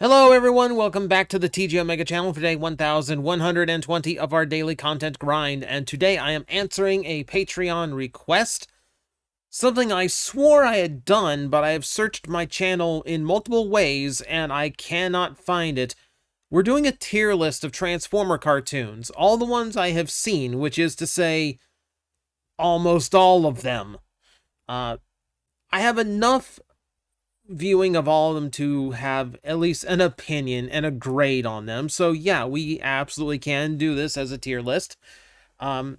Hello everyone, welcome back to the TJOmega channel for day 1120 of our daily content grind, and today I am answering a Patreon request, something I swore I had done, but I have searched my channel in multiple ways and I cannot find it. We're doing a tier list of Transformer cartoons, all the ones I have seen, which is to say, almost all of them. I have enough viewing of all of them to have at least an opinion and a grade on them. So yeah, we absolutely can do this as a tier list. I'm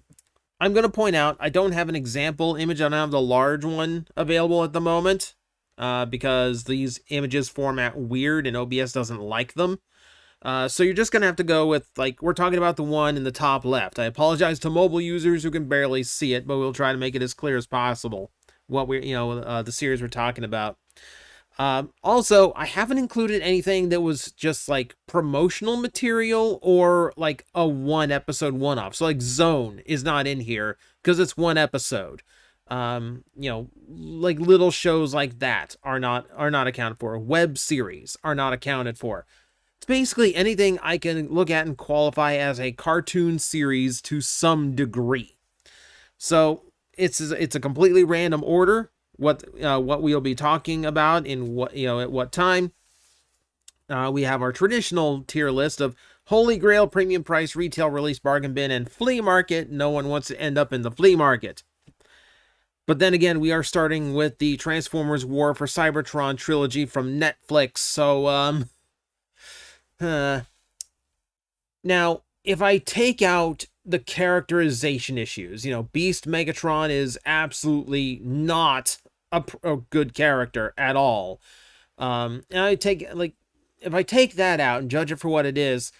going to point out, I don't have an example image. I don't have the large one available at the moment because these images format weird and OBS doesn't like them. So you're just going to have to go with, like, we're talking about the one in the top left. I apologize to mobile users who can barely see it, but we'll try to make it as clear as possible what we're, the series we're talking about. Also, I haven't included anything that was just like promotional material or like a one episode one-off. So like Zone is not in here because it's one episode. Like little shows like that are not accounted for. Web series are not accounted for. It's basically anything I can look at and qualify as a cartoon series to some degree. So it's a completely random order. What we'll be talking about in at what time. We have our traditional tier list of Holy Grail, Premium Price, Retail Release, Bargain Bin, and Flea Market. No one wants to end up in the flea market. But then again, we are starting with the Transformers War for Cybertron trilogy from Netflix. So, now, if I take out the characterization issues, Beast Megatron is absolutely not a good character at all. And if I take that out and judge it for what it is,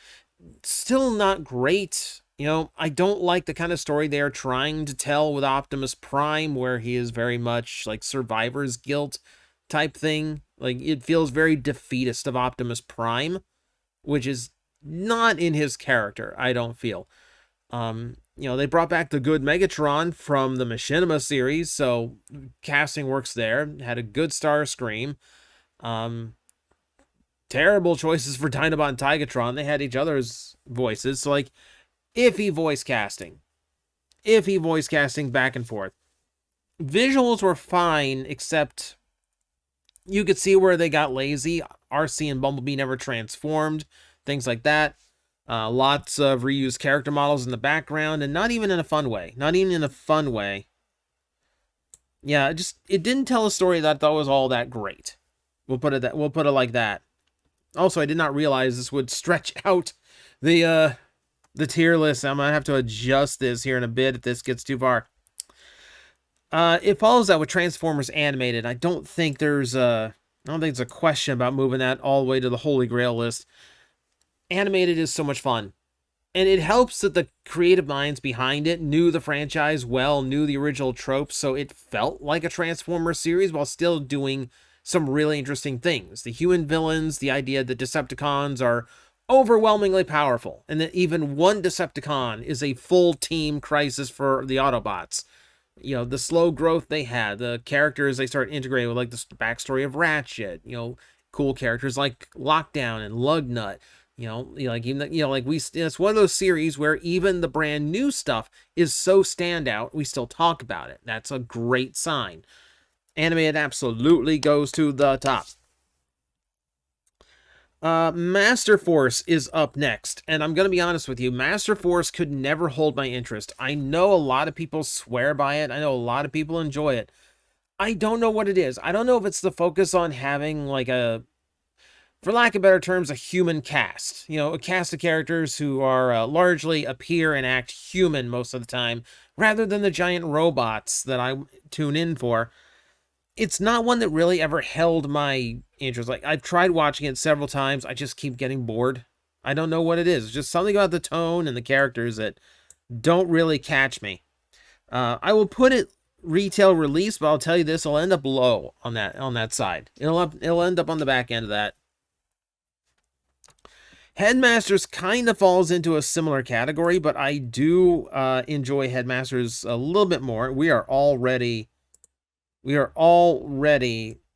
still not great. I don't like the kind of story they are trying to tell with Optimus Prime, where he is very much like survivor's guilt type thing. Like, it feels very defeatist of Optimus Prime, which is not in his character, I don't feel. They brought back the good Megatron from the Machinima series, so casting works there. Had a good Starscream. Terrible choices for Dinobot and Tigatron. They had each other's voices, so like, iffy voice casting back and forth. Visuals were fine, except you could see where they got lazy. RC and Bumblebee never transformed, things like that. Lots of reused character models in the background, and not even in a fun way. Yeah, it didn't tell a story that I thought was all that great. We'll put it like that. Also, I did not realize this would stretch out the tier list. I'm gonna have to adjust this here in a bit if this gets too far. It follows that with Transformers Animated. I don't think there's a question about moving that all the way to the Holy Grail list. Animated is so much fun, and it helps that the creative minds behind it knew the franchise well, knew the original tropes, so it felt like a Transformers series while still doing some really interesting things. The human villains, the idea that Decepticons are overwhelmingly powerful, and that even one Decepticon is a full team crisis for the Autobots. The slow growth they had, the characters they start integrating with, like the backstory of Ratchet, cool characters like Lockdown and Lugnut. It's one of those series where even the brand new stuff is so standout, we still talk about it. That's a great sign. Animated absolutely goes to the top. Master Force is up next, and I'm going to be honest with you, Master Force could never hold my interest. I know a lot of people swear by it. I know a lot of people enjoy it. I don't know what it is. I don't know if it's the focus on having like for lack of better terms, a human cast. A cast of characters who are largely appear and act human most of the time, rather than the giant robots that I tune in for. It's not one that really ever held my interest. Like, I've tried watching it several times. I just keep getting bored. I don't know what it is. It's just something about the tone and the characters that don't really catch me. I will put it retail release, but I'll tell you this, it'll end up low on that side. It'll end up on the back end of that. Headmasters kind of falls into a similar category, but I do enjoy Headmasters a little bit more. We are already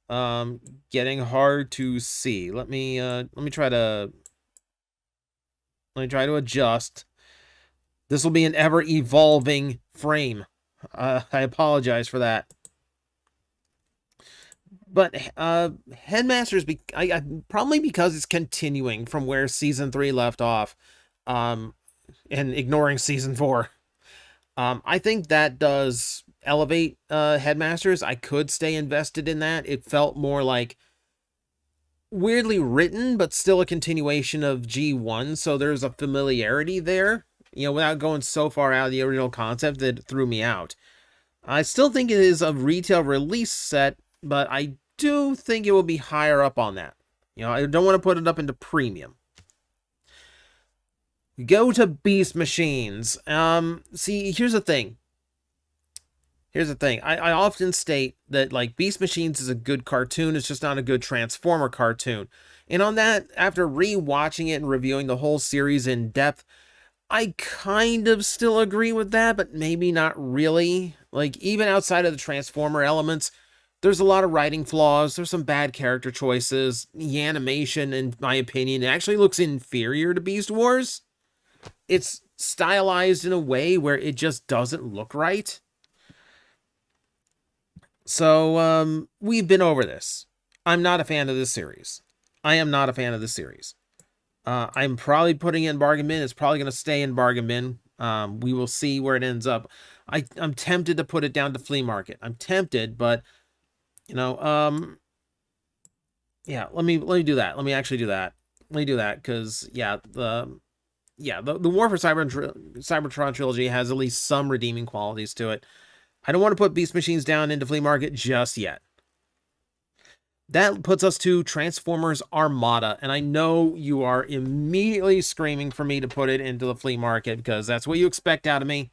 Getting hard to see. Let me try to adjust. This will be an ever-evolving frame. I apologize for that. But Headmasters, probably because it's continuing from where Season 3 left off, and ignoring Season 4. I think that does elevate Headmasters. I could stay invested in that. It felt more like weirdly written, but still a continuation of G1, so there's a familiarity there, without going so far out of the original concept that it threw me out. I still think it is a retail release set, but I do think it will be higher up on that. I don't want to put it up into premium. Go to Beast Machines. See, here's the thing. I often state that, like, Beast Machines is a good cartoon. It's just not a good Transformer cartoon. And on that, after re-watching it and reviewing the whole series in depth, I kind of still agree with that, but maybe not really. Like, even outside of the Transformer elements, there's a lot of writing flaws. There's some bad character choices. The animation, in my opinion, actually looks inferior to Beast Wars. It's stylized in a way where it just doesn't look right. So, we've been over this. I'm not a fan of this series. I am not a fan of this series. I'm probably putting it in bargain bin. It's probably going to stay in bargain bin. We will see where it ends up. I'm tempted to put it down to flea market. I'm tempted, but, yeah, let me do that. Let me actually do that. Let me do that, because, yeah, the War for Cybertron trilogy has at least some redeeming qualities to it. I don't want to put Beast Machines down into flea market just yet. That puts us to Transformers Armada, and I know you are immediately screaming for me to put it into the flea market, because that's what you expect out of me.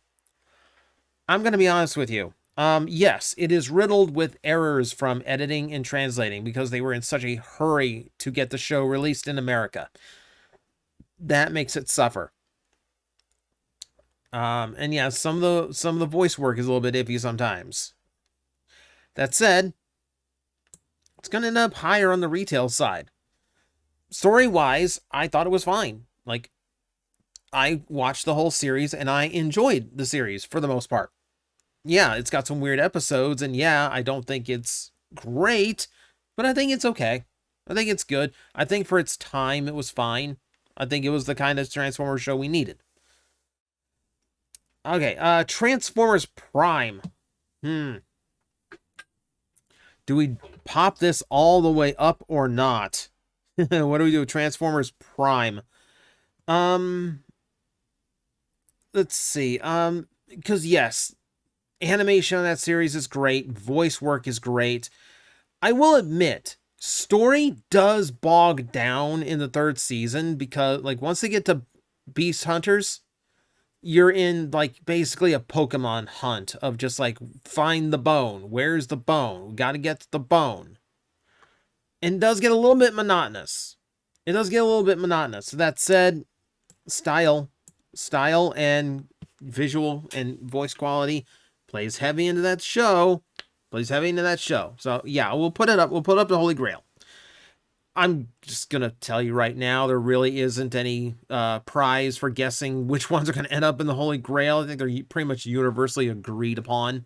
I'm going to be honest with you. Yes, it is riddled with errors from editing and translating, because they were in such a hurry to get the show released in America. That makes it suffer. And yeah, some of the voice work is a little bit iffy sometimes. That said, it's going to end up higher on the retail side. Story-wise, I thought it was fine. Like, I watched the whole series, and I enjoyed the series for the most part. Yeah, it's got some weird episodes, and yeah, I don't think it's great, but I think it's okay. I think it's good. I think for its time, it was fine. I think it was the kind of Transformers show we needed. Okay, Transformers Prime. Do we pop this all the way up or not? What do we do with Transformers Prime? Let's see. Because yes, animation on that series is great. Voice work is great. I will admit, story does bog down in the third season, because, like, once they get to Beast Hunters, you're in, like, basically a Pokemon hunt of just, like, find the bone. Where's the bone? We gotta get to the bone. And it does get a little bit monotonous. So that said, style and visual and voice quality plays heavy into that show. So, yeah, we'll put it up. We'll put up the Holy Grail. I'm just going to tell you right now, there really isn't any prize for guessing which ones are going to end up in the Holy Grail. I think they're pretty much universally agreed upon.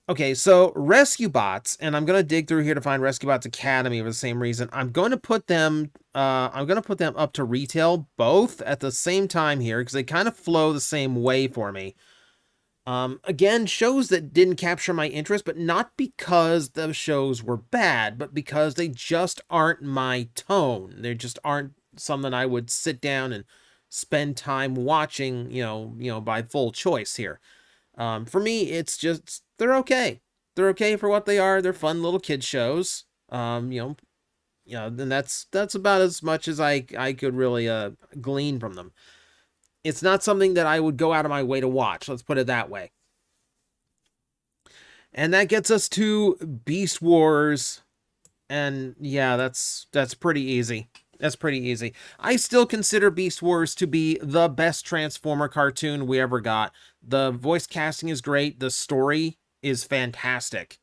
Okay, so Rescue Bots, and I'm going to dig through here to find Rescue Bots Academy for the same reason. I'm going to put them up to retail both at the same time here, because they kind of flow the same way for me. Again, shows that didn't capture my interest, but not because the shows were bad, but because they just aren't my tone. They just aren't something I would sit down and spend time watching, by full choice here. For me, it's just, they're okay. They're okay for what they are. They're fun little kid shows. Then that's about as much as I could really glean from them. It's not something that I would go out of my way to watch. Let's put it that way. And that gets us to Beast Wars. And yeah, that's pretty easy. That's pretty easy. I still consider Beast Wars to be the best Transformer cartoon we ever got. The voice casting is great. The story is fantastic.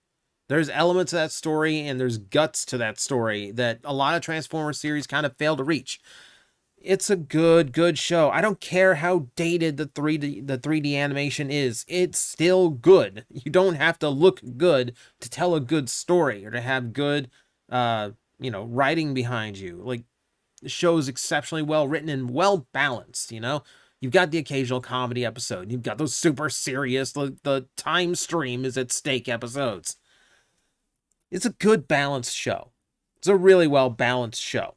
There's elements of that story and there's guts to that story that a lot of Transformers series kind of fail to reach. It's a good show. I don't care how dated the 3D animation is. It's still good. You don't have to look good to tell a good story or to have good writing behind you. Like, the show is exceptionally well written and well balanced, you know? You've got the occasional comedy episode. You've got those super serious, the time stream is at stake episodes. It's a good balanced show. It's a really well balanced show.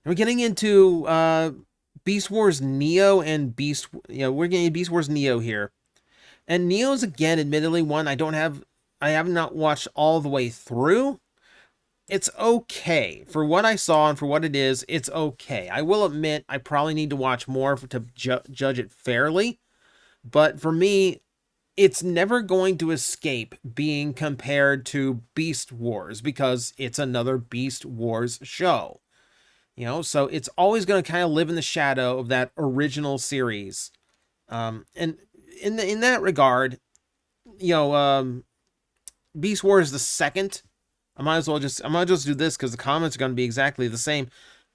We're getting into Beast Wars Neo and we're getting Beast Wars Neo here. And Neo's, again, admittedly one I have not watched all the way through. It's okay. For what I saw and for what it is, it's okay. I will admit I probably need to watch more to judge it fairly. But for me, it's never going to escape being compared to Beast Wars because it's another Beast Wars show. You know, so it's always going to kind of live in the shadow of that original series. And in that regard, Beast Wars the second. I might as well just do this because the comments are going to be exactly the same.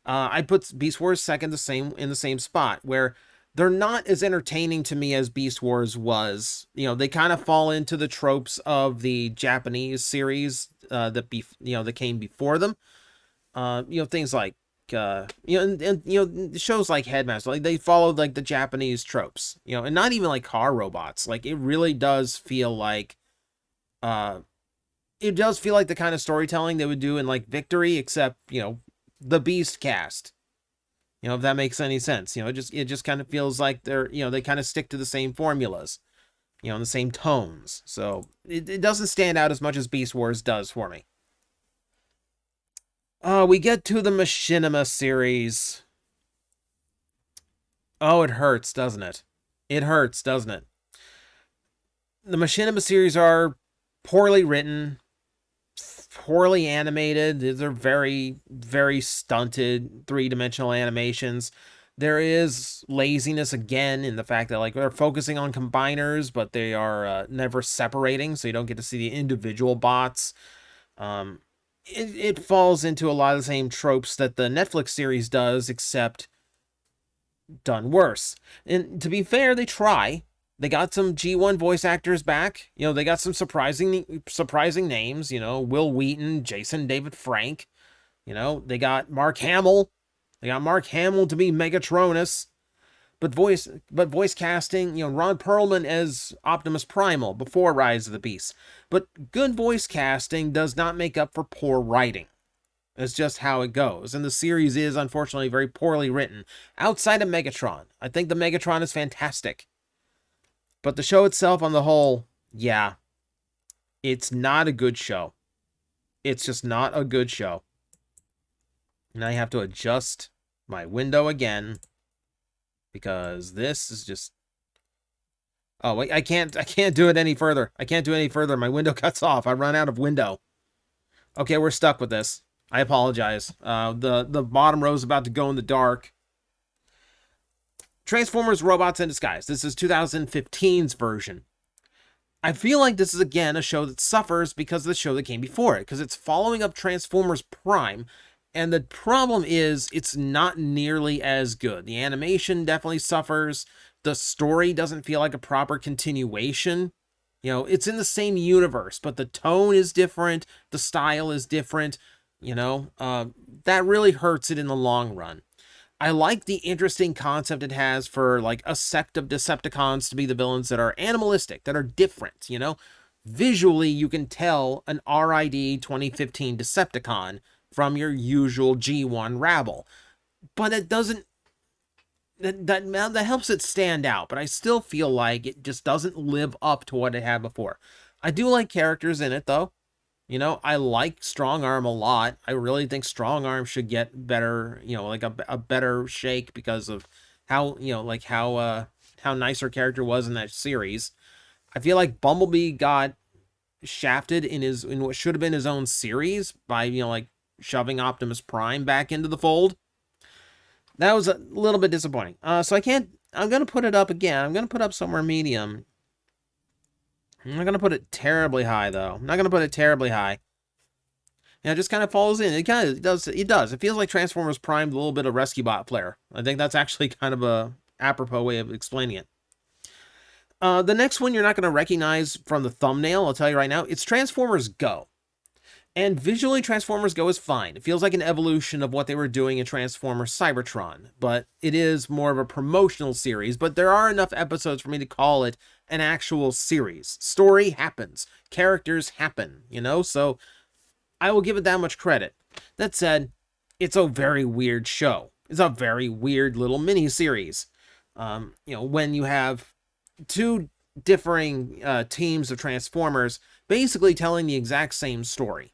I put Beast Wars second in the same spot where they're not as entertaining to me as Beast Wars was. You know, they kind of fall into the tropes of the Japanese series that came before them. Things like shows like Headmaster, like they followed like the Japanese tropes, and not even like car robots. Like, it really does feel like the kind of storytelling they would do in like Victory, except the Beast cast. If that makes any sense. It just kind of feels like they kind of stick to the same formulas, and the same tones. So it doesn't stand out as much as Beast Wars does for me. We get to the Machinima series. Oh, it hurts, doesn't it? It hurts, doesn't it? The Machinima series are poorly written, poorly animated. They're very, very stunted three-dimensional animations. There is laziness again in the fact that they're focusing on combiners, but they are never separating, so you don't get to see the individual bots. It falls into a lot of the same tropes that the Netflix series does, except done worse. And to be fair, they try. They got some G1 voice actors back. They got some surprising names. Will Wheaton, Jason David Frank. They got Mark Hamill. They got Mark Hamill to be Megatronus. But voice casting, Ron Perlman as Optimus Primal before Rise of the Beast. But good voice casting does not make up for poor writing. It's just how it goes. And the series is, unfortunately, very poorly written. Outside of Megatron. I think the Megatron is fantastic. But the show itself on the whole, yeah, it's not a good show. It's just not a good show. And I have to adjust my window again. Because this is just... Oh, wait, I can't do it any further. I can't do it any further. My window cuts off. I run out of window. Okay, we're stuck with this. I apologize. The bottom row is about to go in the dark. Transformers Robots in Disguise. This is 2015's version. I feel like this is, again, a show that suffers because of the show that came before it. Because it's following up Transformers Prime. And the problem is, it's not nearly as good. The animation definitely suffers. The story doesn't feel like a proper continuation. It's in the same universe, but the tone is different. The style is different. That really hurts it in the long run. I like the interesting concept it has for, like, a sect of Decepticons to be the villains that are animalistic, that are different, Visually, you can tell an RID 2015 Decepticon from your usual G1 rabble. But it doesn't... That helps it stand out, but I still feel like it just doesn't live up to what it had before. I do like characters in it, though. I like Strong Arm a lot. I really think Strong Arm should get better, like a better shake because of how, how nice her character was in that series. I feel like Bumblebee got shafted in what should have been his own series by, shoving Optimus Prime back into the fold. That was a little bit disappointing. So I'm going to put it up again. I'm going to put up somewhere medium. I'm not going to put it terribly high, though. I'm not going to put it terribly high. You know, it just kind of falls in. It kind of does. It does. It feels like Transformers primed a little bit of Rescue Bot flair. I think that's actually kind of a apropos way of explaining it. The next one you're not going to recognize from the thumbnail, I'll tell you right now. It's Transformers Go. And visually, Transformers Go is fine. It feels like an evolution of what they were doing in Transformers Cybertron, but it is more of a promotional series, but there are enough episodes for me to call it an actual series. Story happens. Characters happen, you know? So I will give it that much credit. That said, it's a very weird show. It's a very weird little mini-series. You know, when you have two differing teams of Transformers basically telling the exact same story.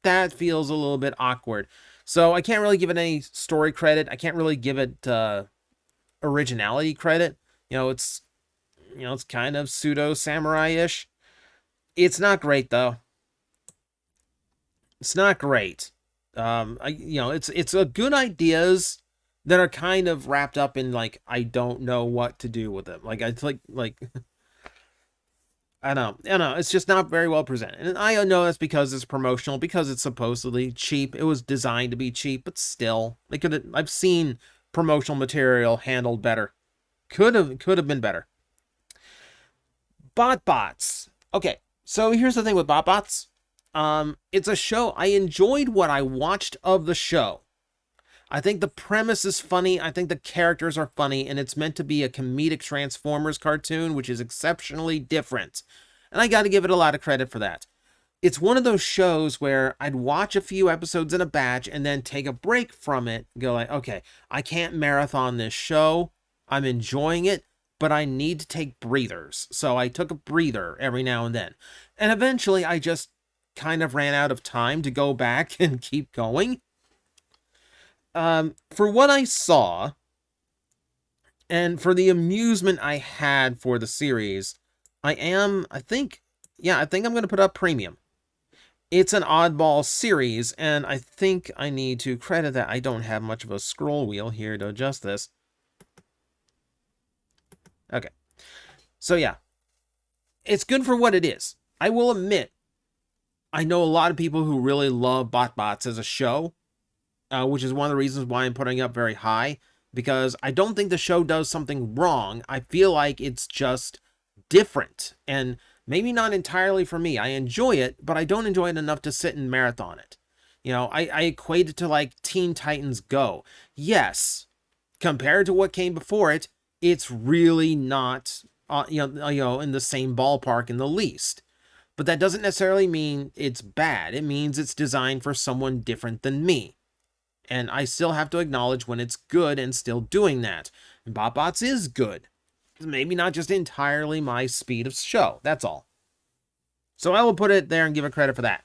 That feels a little bit awkward. So I can't really give it any story credit. I can't really give it originality credit. It's kind of pseudo samurai-ish. It's not great though. It's not great. It's a good ideas that are kind of wrapped up in like I don't know what to do with them. Like I know. It's just not very well presented. And I know that's because it's promotional, because it's supposedly cheap. It was designed to be cheap, but still, I've seen promotional material handled better. Could have been better. BotBots. Okay, so here's the thing with BotBots. It's a show. I enjoyed what I watched of the show. I think the premise is funny. I think the characters are funny, and it's meant to be a comedic Transformers cartoon, which is exceptionally different. And I got to give it a lot of credit for that. It's one of those shows where I'd watch a few episodes in a batch and then take a break from it, go like, okay, I can't marathon this show. I'm enjoying it, but I need to take breathers. So I took a breather every now and then. And eventually I just kind of ran out of time to go back and keep going. For what I saw, and for the amusement I had for the series, I think I'm going to put up premium. It's an oddball series, and I think I need to credit that. I don't have much of a scroll wheel here to adjust this. Okay. So yeah, it's good for what it is. I will admit, I know a lot of people who really love BotBots as a show. Which is one of the reasons why I'm putting up very high, because I don't think the show does something wrong. I feel like it's just different, and maybe not entirely for me. I enjoy it, but I don't enjoy it enough to sit and marathon it. I equate it to like Teen Titans Go. Yes, compared to what came before it, it's really not, in the same ballpark in the least. But that doesn't necessarily mean it's bad. It means it's designed for someone different than me. And I still have to acknowledge when it's good and still doing that. And BotBots is good. Maybe not just entirely my speed of show. That's all. So I will put it there and give it credit for that.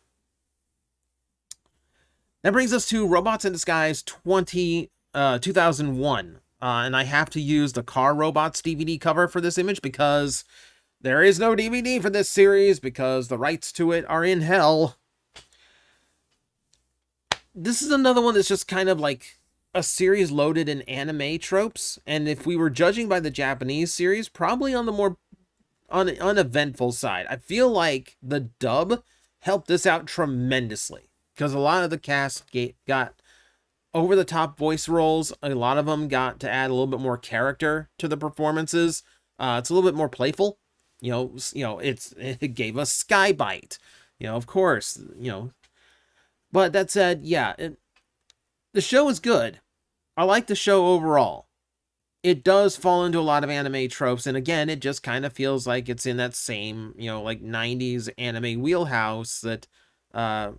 That brings us to Robots in Disguise 2001. And I have to use the Car Robots DVD cover for this image because there is no DVD for this series because the rights to it are in hell. This is another one that's just kind of like a series loaded in anime tropes. And if we were judging by the Japanese series, probably on the more uneventful side. I feel like the dub helped this out tremendously because a lot of the cast got over-the-top voice roles. A lot of them got to add a little bit more character to the performances. It's a little bit more playful. It gave us Skybite. Of course, But that said, yeah, the show is good. I like the show overall. It does fall into a lot of anime tropes, and again, it just kind of feels like it's in that same, like 90s anime wheelhouse that, and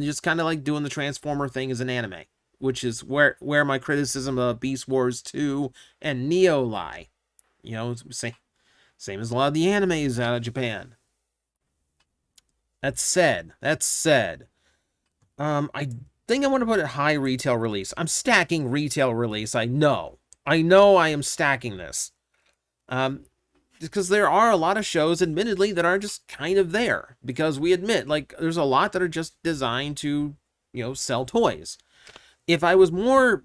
just kind of like doing the Transformer thing as an anime, which is where my criticism of Beast Wars 2 and Neo lie. Same as a lot of the animes out of Japan. That said, I think I want to put it high retail release. I'm stacking retail release. I know I am stacking this. Because there are a lot of shows, admittedly, that are just kind of there. Because we admit, like, there's a lot that are just designed to, sell toys. If I was more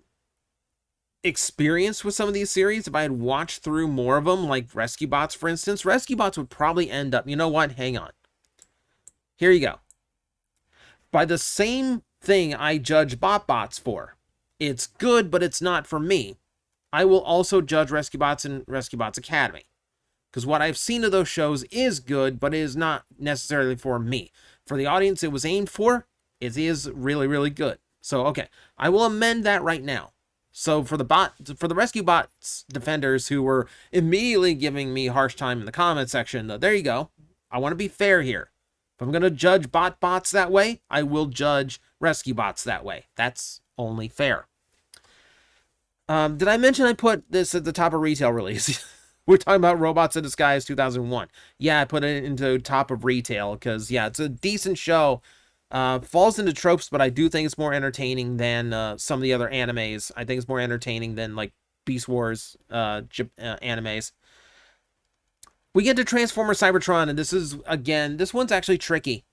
experienced with some of these series, if I had watched through more of them, like Rescue Bots, for instance, Rescue Bots would probably end up, you know what? Hang on. Here you go. By the same thing I judge BotBots for. It's good, but it's not for me. I will also judge Rescue Bots and Rescue Bots Academy. Because what I've seen of those shows is good, but it is not necessarily for me. For the audience it was aimed for, it is really, really good. So, okay, I will amend that right now. So for the Rescue Bots defenders who were immediately giving me harsh time in the comment section, there you go. I want to be fair here. If I'm going to judge BotBots that way, I will judge Rescue Bots that way. That's only fair. Did I mention I put this at the top of retail release? We're talking about Robots in Disguise 2001. Yeah, I put it into top of retail because, yeah, it's a decent show. Falls into tropes, but I do think it's more entertaining than some of the other animes. I think it's more entertaining than, like, Beast Wars animes. We get to Transformer Cybertron, and this is, again, this one's actually tricky.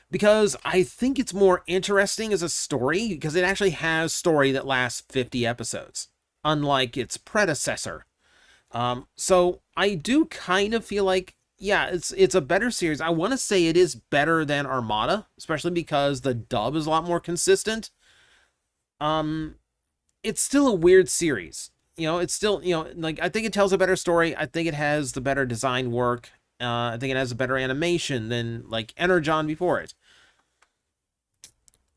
Because I think it's more interesting as a story, because it actually has story that lasts 50 episodes, unlike its predecessor. So I do kind of feel like, yeah, it's a better series. I want to say it is better than Armada, especially because the dub is a lot more consistent. It's still a weird series. You know, it's still, you know, like, I think it tells a better story. I think it has the better design work. I think it has a better animation than, like, Energon before it.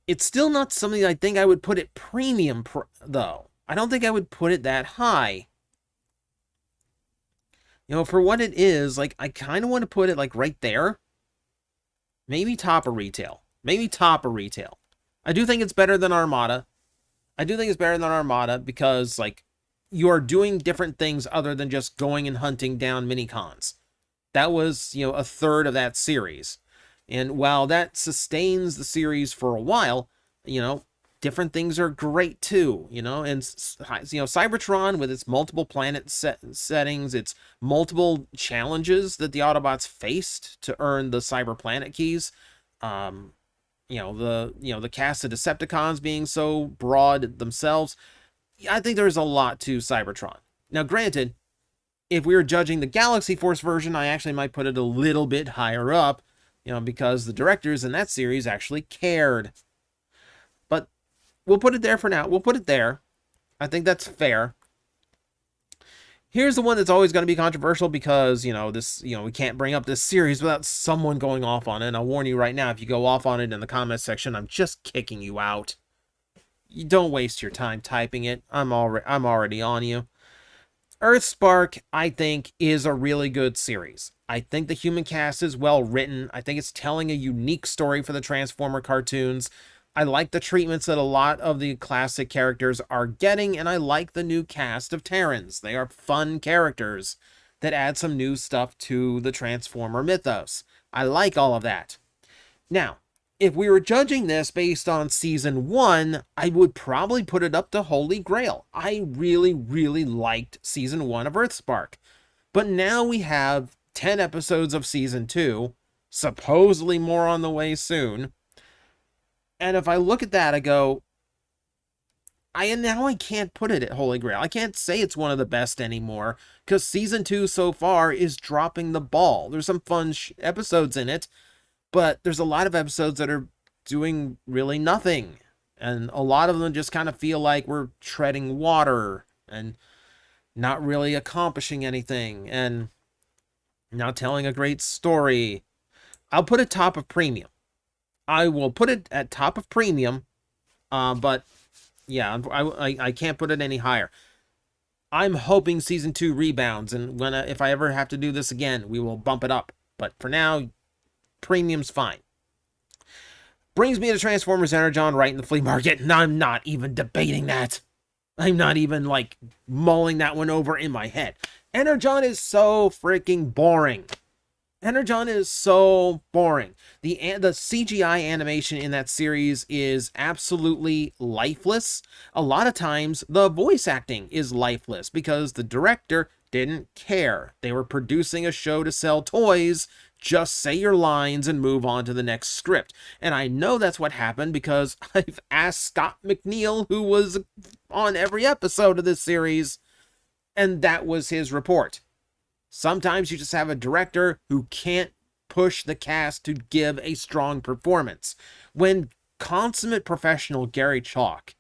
It's still not something I think I would put it premium, though. I don't think I would put it that high. You know, for what it is, like, I kind of want to put it, like, right there. Maybe top of retail. Maybe top of retail. I do think it's better than Armada. I do think it's better than Armada because, like, you are doing different things other than just going and hunting down mini-cons. That was, you know, a third of that series. And while that sustains the series for a while, you know, different things are great too, you know, and, you know, Cybertron with its multiple planet settings, its multiple challenges that the Autobots faced to earn the Cyber Planet keys, you know, the cast of Decepticons being so broad themselves, I think there's a lot to Cybertron. Now, granted, if we were judging the Galaxy Force version, I actually might put it a little bit higher up, you know, because the directors in that series actually cared. But we'll put it there for now. We'll put it there. I think that's fair. Here's the one that's always going to be controversial because, you know, this, you know, we can't bring up this series without someone going off on it. And I'll warn you right now, if you go off on it in the comment section, I'm just kicking you out. You don't waste your time typing it. I'm already on you. Earthspark, I think, is a really good series. I think the human cast is well written. I think it's telling a unique story for the Transformer cartoons. I like the treatments that a lot of the classic characters are getting, and I like the new cast of Terrans. They are fun characters that add some new stuff to the Transformer mythos. I like all of that. Now, if we were judging this based on Season 1, I would probably put it up to Holy Grail. I really, really liked Season 1 of Earthspark. But now we have 10 episodes of Season 2, supposedly more on the way soon. And if I look at that, I go, I can't put it at Holy Grail. I can't say it's one of the best anymore, because Season 2 so far is dropping the ball. There's some fun episodes in it, but there's a lot of episodes that are doing really nothing. And a lot of them just kind of feel like we're treading water and not really accomplishing anything and not telling a great story. I'll put it top of premium. I will put it at top of premium, but yeah, I can't put it any higher. I'm hoping Season 2 rebounds, and if I ever have to do this again, we will bump it up. But for now, premium's fine. Brings me to Transformers Energon right in the flea market, and I'm not even debating that. I'm not even, like, mulling that one over in my head. Energon is so freaking boring. Energon is so boring. The CGI animation in that series is absolutely lifeless. A lot of times, the voice acting is lifeless because the director didn't care. They were producing a show to sell toys. Just say your lines and move on to the next script. And I know that's what happened because I've asked Scott McNeil, who was on every episode of this series, and that was his report. Sometimes you just have a director who can't push the cast to give a strong performance. When consummate professional Gary Chalk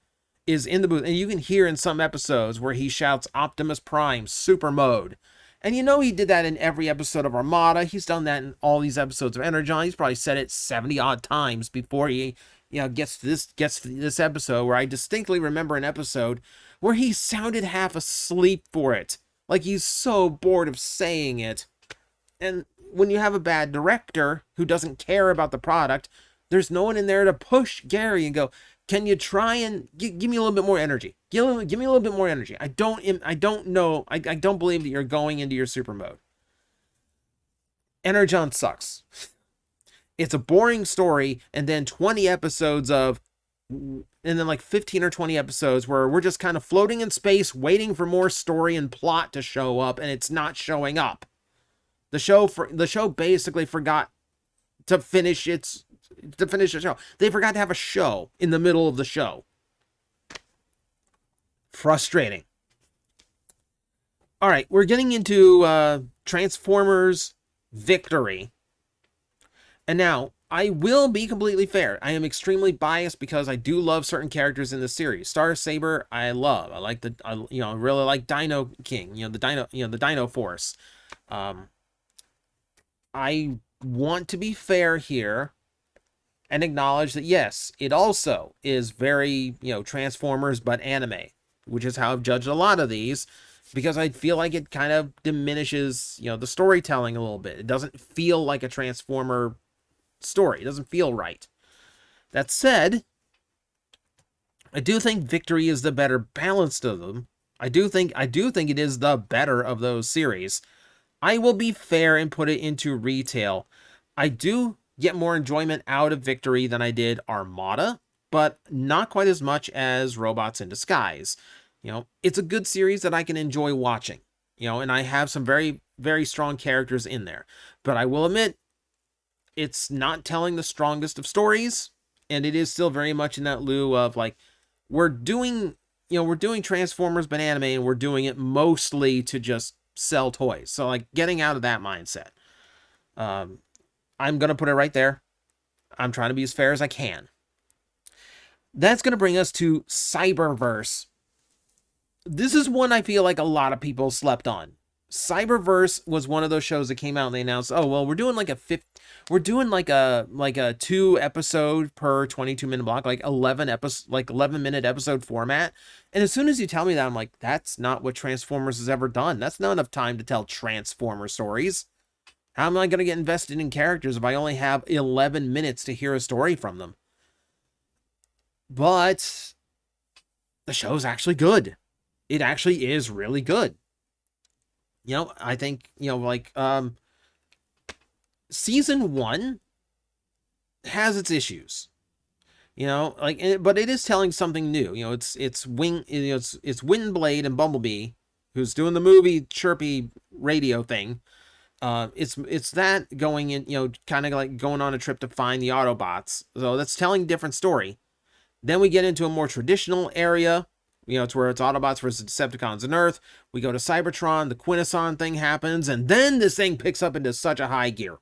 is in the booth, and you can hear in some episodes where he shouts Optimus Prime super mode. And you know he did that in every episode of Armada. He's done that in all these episodes of Energon. He's probably said it 70 odd times before he, gets to this episode, where I distinctly remember an episode where he sounded half asleep for it. Like he's so bored of saying it. And when you have a bad director who doesn't care about the product, there's no one in there to push Gary and go, can you try and give me a little bit more energy? Give me a little bit more energy. I don't know. I don't believe that you're going into your super mode. Energon sucks. It's a boring story, and then 20 episodes of, and then like 15 or 20 episodes where we're just kind of floating in space waiting for more story and plot to show up, and it's not showing up. The show basically forgot to finish the show. They forgot to have a show in the middle of the show. Frustrating. All right, we're getting into Transformers Victory. And now, I will be completely fair. I am extremely biased because I do love certain characters in the series. Star Saber, I love. I like I really like Dino King. The Dino Force. I want to be fair here and acknowledge that yes, it also is very Transformers but anime, which is how I've judged a lot of these, because I feel like it kind of diminishes the storytelling a little bit. It doesn't feel like a Transformer story. It doesn't feel right. That said, I do think Victory is the better balanced of them. I do think it is the better of those series. I will be fair and put it into retail. I do get more enjoyment out of Victory than I did Armada, but not quite as much as Robots in Disguise. It's a good series that I can enjoy watching. And I have some very, very strong characters in there. But I will admit, it's not telling the strongest of stories, and it is still very much in that lieu of like, we're doing Transformers but anime, and we're doing it mostly to just sell toys. So like getting out of that mindset. I'm gonna put it right there. I'm trying to be as fair as I can. That's gonna bring us to Cyberverse. This is one I feel like a lot of people slept on. Cyberverse was one of those shows that came out and they announced, oh well, we're doing like a 2 episode per 22-minute block, like 11-minute episode format. And as soon as you tell me that, I'm like, that's not what Transformers has ever done. That's not enough time to tell Transformer stories. How am I going to get invested in characters if I only have 11 minutes to hear a story from them? But the show's actually good. It actually is really good. I think, season 1 has its issues, but it is telling something new. It's Windblade and Bumblebee, who's doing the movie chirpy radio thing. It's that going in, kind of like going on a trip to find the Autobots. So that's telling a different story. Then we get into a more traditional area. It's where it's Autobots versus Decepticons on Earth. We go to Cybertron, the Quintesson thing happens, and then this thing picks up into such a high gear.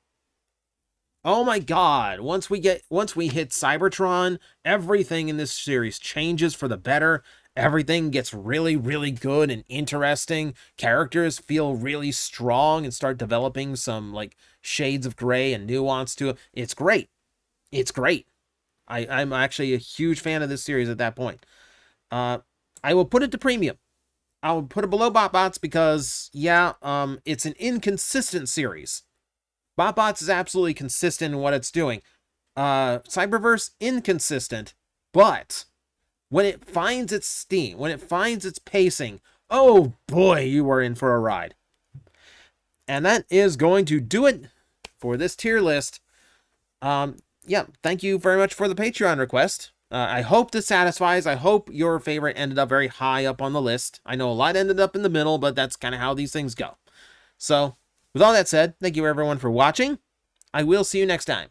Oh my god, once we hit Cybertron, everything in this series changes for the better. Everything gets really, really good and interesting. Characters feel really strong and start developing some like shades of gray and nuance to it. It's great. It's great. I'm actually a huge fan of this series at that point. I will put it to premium. I will put it below BotBots because, it's an inconsistent series. BotBots is absolutely consistent in what it's doing. Cyberverse, inconsistent, but when it finds its steam, when it finds its pacing, oh boy, you are in for a ride. And that is going to do it for this tier list. Yeah, thank you very much for the Patreon request. I hope this satisfies. I hope your favorite ended up very high up on the list. I know a lot ended up in the middle, but that's kind of how these things go. So, with all that said, thank you everyone for watching. I will see you next time.